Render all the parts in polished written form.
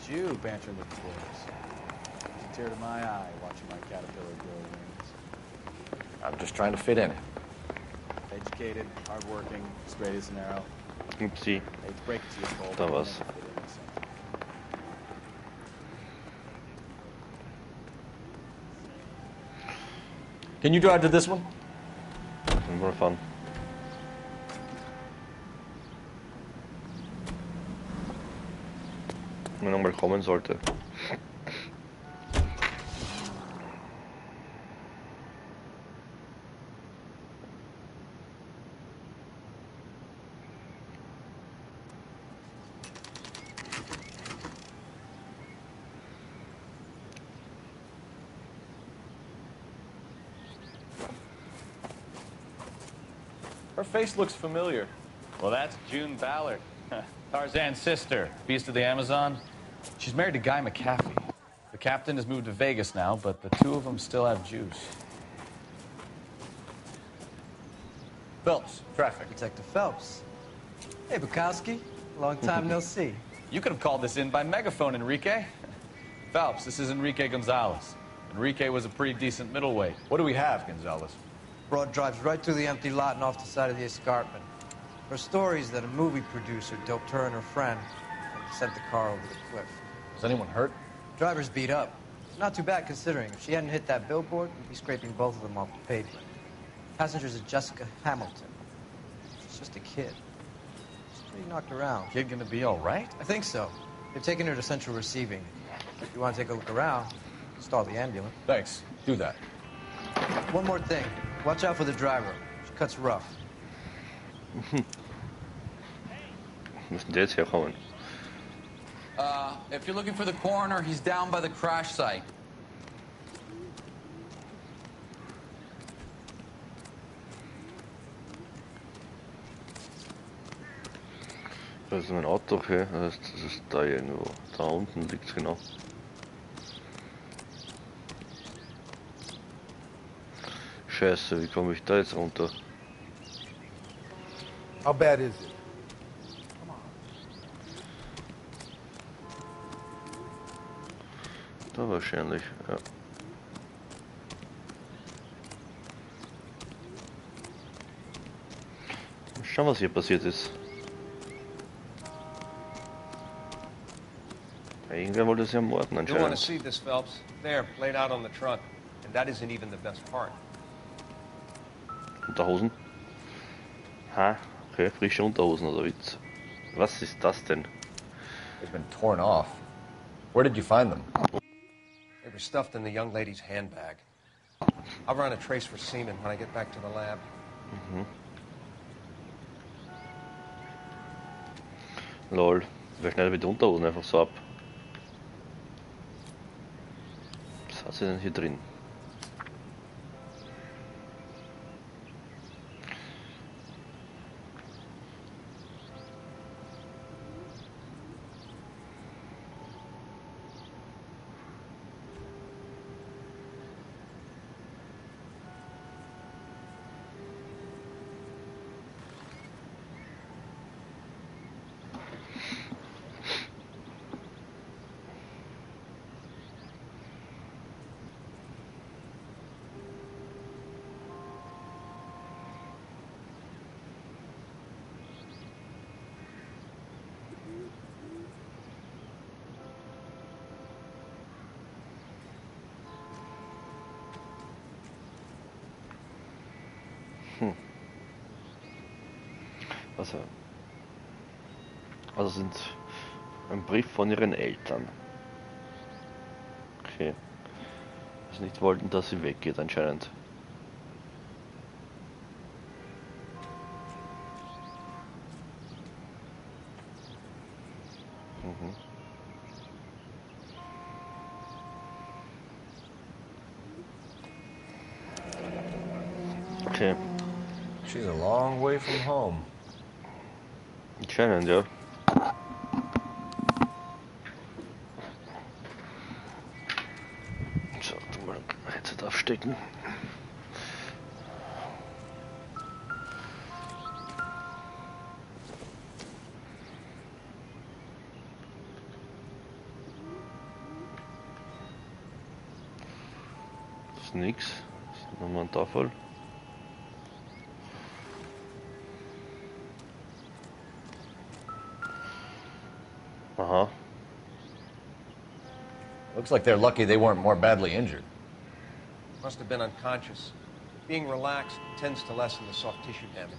you bantering with the boys. It's a tear to my eye watching my caterpillar grow wings. I'm just trying to fit in. Educated, hardworking, straight as an arrow. Upsi. Hate to break it to you, Cole, Da but war's. you'll never fit in this thing. Can you drive to this one? More fun. Wenn er mal kommen sollte. Her face looks familiar. Well, that's June Ballard, Tarzan's sister, Beast of the Amazon. She's married to Guy McCaffey. The captain has moved to Vegas now, but the two of them still have juice. Phelps, traffic. Detective Phelps. Hey, Bukowski. Long time no see. You could have called this in by megaphone, Enrique. Phelps, this is Enrique Gonzalez. Enrique was a pretty decent middleweight. What do we have, Gonzalez? Broad drives right through the empty lot and off the side of the escarpment. Her stories that a movie producer doped her and her friend and sent the car over the cliff. Was anyone hurt? Driver's beat up. Not too bad considering. If she hadn't hit that billboard, we'd be scraping both of them off the pavement. Passenger's a Jessica Hamilton. She's just a kid. She's pretty knocked around. Kid gonna be all right? I think so. They've taken her to central receiving. If you want to take a look around, stall the ambulance. Thanks. Do that. One more thing. Watch out for the driver. She cuts rough. Müssen die jetzt herkommen? If you're looking for the coroner, he's down by the crash site. Das ist mein Auto, okay. Das ist da irgendwo. Da unten liegt es genau. Scheiße, wie komme ich da jetzt runter? How bad is it? Da wahrscheinlich, ja. Mal schauen, was hier passiert ist. Irgendwer wollte sie ermorden You'll want to anscheinend. see this, Phelps. There, laid out on the trunk. And that isn't even the best part. Unterhosen? Ha, okay, frische Unterhosen oder Witz. Was ist das denn? They've been torn off. Where did you find them? They were stuffed in the young lady's handbag. I'll run a trace for semen when I get back to the lab. Lol, wer schneidet mit Unterhosen einfach so ab? Was hat sie denn hier drin? Also sind ein Brief von ihren Eltern. Okay. Also nicht wollten, dass sie weggeht anscheinend. Okay. She's a long way from home. Anscheinend, ja. So, du mal ein Headset aufstecken. Ist nix. Ist nochmal ein Tafel. Aha. Looks like they're lucky they weren't more badly injured. Must have been unconscious. Being relaxed tends to lessen the soft tissue damage.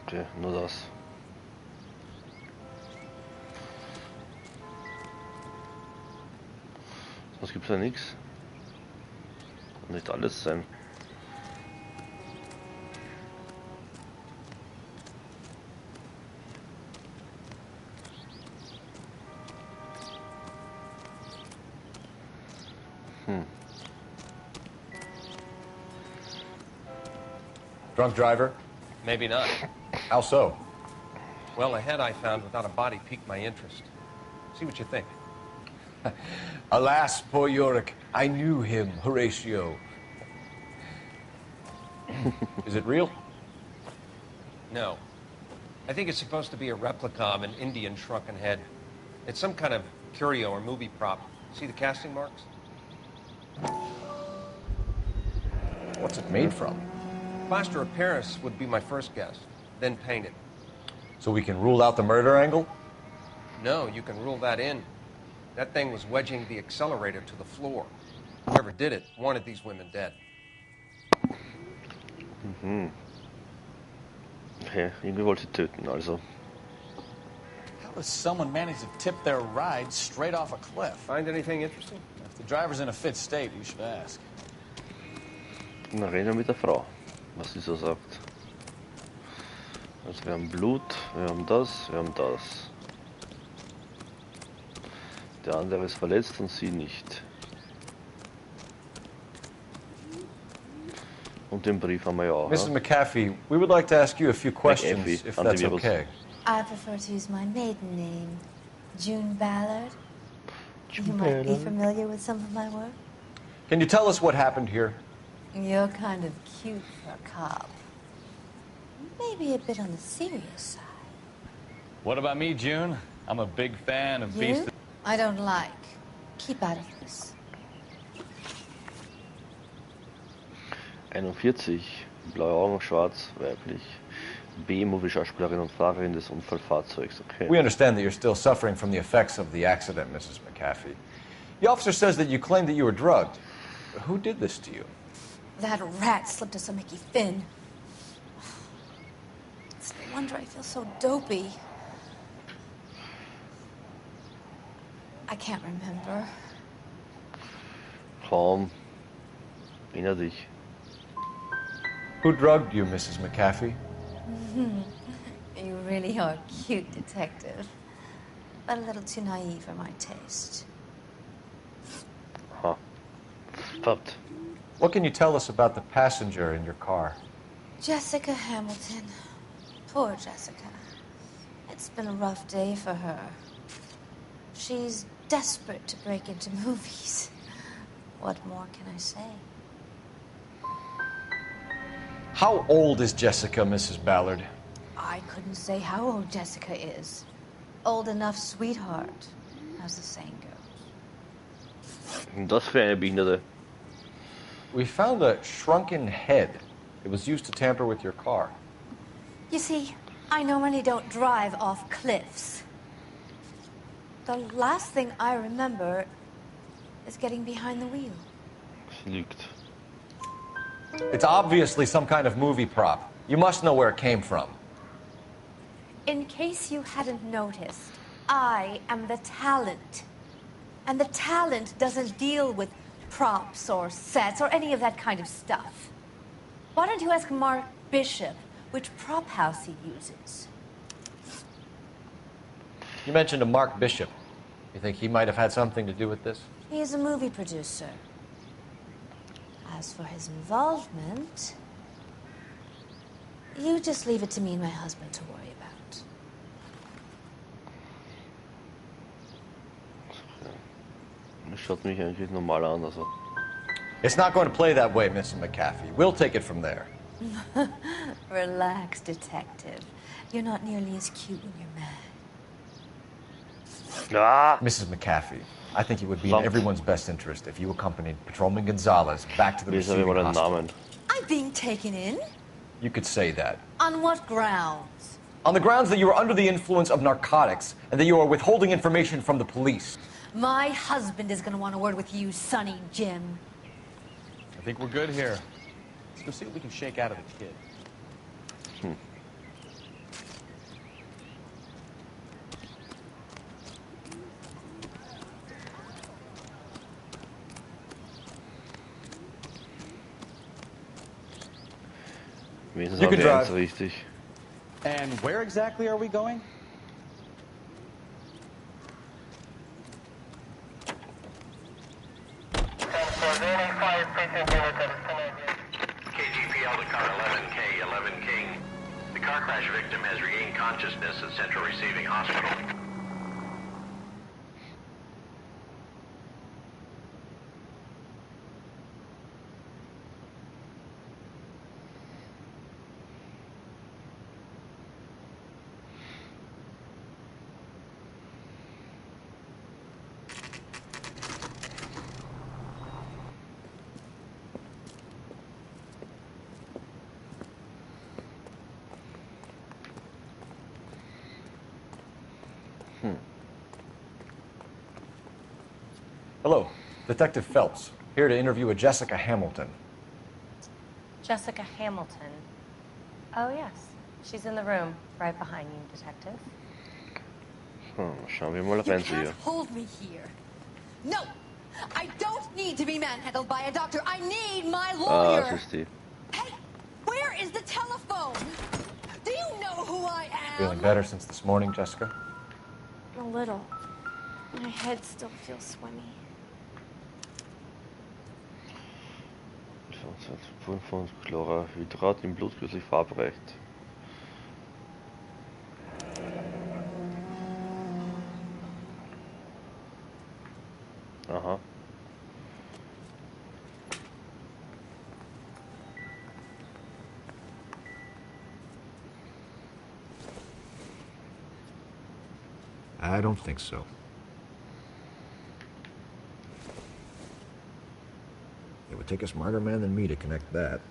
Okay, nur das. Sonst gibt's ja nichts. Kann nicht alles sein. Drunk driver? Maybe not. How so? Well, the head I found without a body piqued my interest. See what you think. Alas, poor Yorick. I knew him, Horatio. Is it real? No. I think it's supposed to be a replica of an Indian shrunken head. It's some kind of curio or movie prop. See the casting marks? What's it made from? Plaster of Paris would be my first guess, then painted. So we can rule out the murder angle? No, you can rule that in. That thing was wedging the accelerator to the floor. Whoever did it wanted these women dead. Okay, irgendwie wollte sie töten, also. How does someone manage to tip their ride straight off a cliff? Find anything interesting? If the driver's in a fit state, you should ask. Na, reden wir mit der Frau, was sie so sagt. Also wir haben Blut, wir haben das, wir haben das. Der andere ist verletzt und sie nicht. Und den Brief haben wir ja auch. Mrs. McAfee, we would like to ask you a few questions, McAfee, if that's antivirus. okay. I prefer to use my maiden name, June Ballard. You might be familiar with some of my work. Can you tell us what happened here? You're kind of cute for a cop. Maybe a bit on the serious side. What about me, June? I'm a big fan of You? Beast. I don't like. Keep out of this. 41, blaue Augen, schwarz, weiblich. B, Movie-Schauspielerin und Fahrerin des Unfallfahrzeugs. Okay. We understand that you're still suffering from the effects of the accident, Mrs. McAfee. The officer says that you claimed that you were drugged. Who did this to you? That rat slipped us a Mickey Finn. It's no wonder I feel so dopey. I can't remember. Kaum. Erinner dich. Who drugged you, Mrs. McAfee? You really are a cute detective. But a little too naive for my taste. Aha. Verdammt. What can you tell us about the passenger in your car? Jessica Hamilton. Poor Jessica. It's been a rough day for her. She's desperate to break into movies. What more can I say? How old is Jessica, Mrs. Ballard? I couldn't say how old Jessica is. Old enough, sweetheart, as the saying goes. Das für eine Behinderte. We found a shrunken head. It was used to tamper with your car. You see, I normally don't drive off cliffs. The last thing I remember is getting behind the wheel. Sie lügt. It's obviously some kind of movie prop. You must know where it came from. In case you hadn't noticed, I am the talent. And the talent doesn't deal with props or sets or any of that kind of stuff. Why don't you ask Mark Bishop which prop house he uses? You mentioned a Mark Bishop. You think he might have had something to do with this? He is a movie producer. As for his involvement, you just leave it to me and my husband to worry about. Das schaut mich eigentlich normal an, also. It's not going to play that way, Mrs. McAfee. We'll take it from there. Relax, detective. You're not nearly as cute when you're mad. Ah! Mrs. McAfee, I think it would be in Lamp. everyone's best interest if you accompanied Patrolman Gonzalez back to the Wie ist er receiving immer den hospital. Namen? I'm being taken in? You could say that. On what grounds? On the grounds that you are under the influence of narcotics and that you are withholding information from the police. My husband is going to want a word with you, Sonny Jim. I think we're good here. Let's go see what we can shake out of the kid. Wenigstens You habe can ich eins drive. richtig. And where exactly are we going? KGPL to car 11K, 11 King. The car crash victim has regained consciousness at Central Receiving Hospital. Hello, Detective Phelps, here to interview a Jessica Hamilton. Jessica Hamilton. Oh, yes. She's in the room, right behind you, Detective. Schauen wir mal You rein zu can't ihr. hold me here. No! I don't need to be manhandled by a doctor. I need my Ah, lawyer. das ist die. Hey, where is the telephone? Do you know who I am? Feeling better since this morning, Jessica? A little. My head still feels swimmy. 5 Chlorhydrat im Blut kürzlich verabreicht. Aha. I don't think so. It would take a smarter man than me to connect that.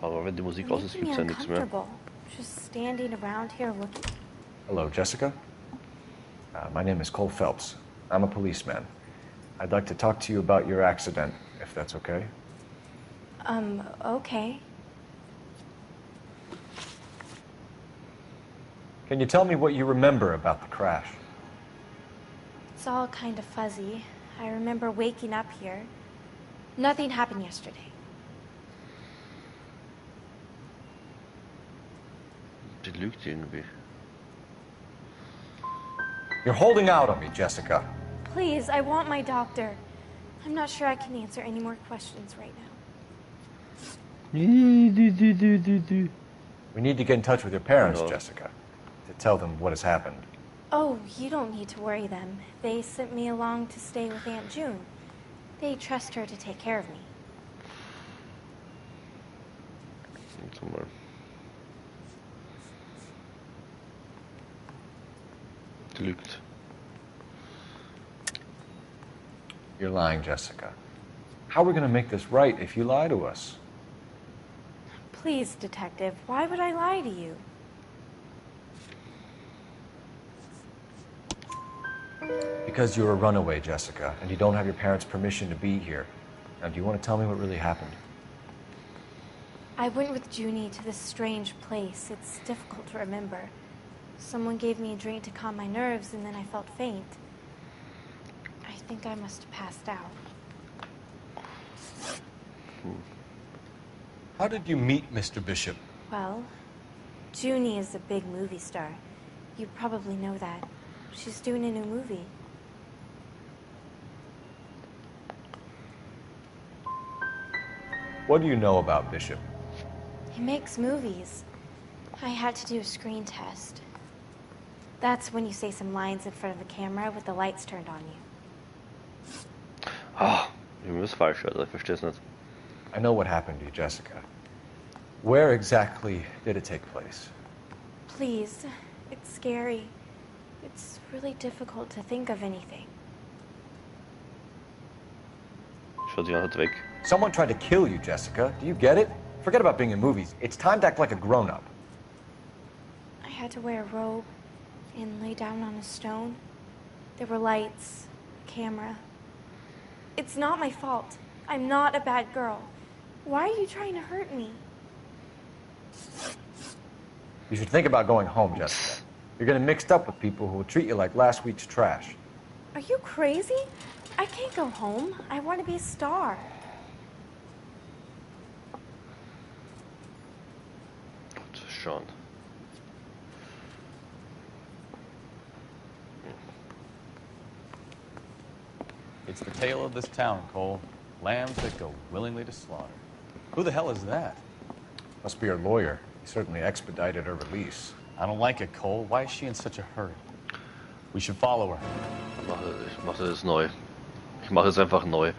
Aber wenn die Musik You're aus ist, making gibt's me ja nichts mehr. uncomfortable. Just standing around here looking. Hello, Jessica. My name is Cole Phelps. I'm a policeman. I'd like to talk to you about your accident, if that's okay. Okay. Can you tell me what you remember about the crash? It's all kind of fuzzy. I remember waking up here. Nothing happened yesterday. Die lügt irgendwie. You're holding out on me, Jessica. Please, I want my doctor. I'm not sure I can answer any more questions right now. We need to get in touch with your parents, No. Jessica, to tell them what has happened. Oh, you don't need to worry them. They sent me along to stay with Aunt June. They trust her to take care of me. Warte mal. Die lügt. You're lying, Jessica. How are we going to make this right if you lie to us? Please, Detective, why would I lie to you? Because you're a runaway, Jessica, and you don't have your parents' permission to be here. Now, do you want to tell me what really happened? I went with Junie to this strange place. It's difficult to remember. Someone gave me a drink to calm my nerves, and then I felt faint. I think I must have passed out. How did you meet Mr. Bishop? Well, Junie is a big movie star. You probably know that. She's doing a new movie. What do you know about Bishop? He makes movies. I had to do a screen test. That's when you say some lines in front of the camera with the lights turned on you. Ah, ich bin was falsch, Alter. Ich versteh's nicht. I know what happened to you, Jessica. Where exactly did it take place? Please, it's scary. It's really difficult to think of anything. Schaut die ganze Zeit weg. Someone tried to kill you, Jessica. Do you get it? Forget about being in movies. It's time to act like a grown-up. I had to wear a robe and lay down on a stone. There were lights, a camera. It's not my fault. I'm not a bad girl. Why are you trying to hurt me? You should think about going home, Jessica. You're getting mixed up with people who will treat you like last week's trash. Are you crazy? I can't go home. I want to be a star. Gut, schon. It's the tale of this town, Cole. Lambs that go willingly to slaughter. Who the hell is that? Must be her lawyer. He certainly expedited her release. I don't like it, Cole. Why is she in such a hurry? We should follow her. Ich mache das neu. Ich mache es einfach neu.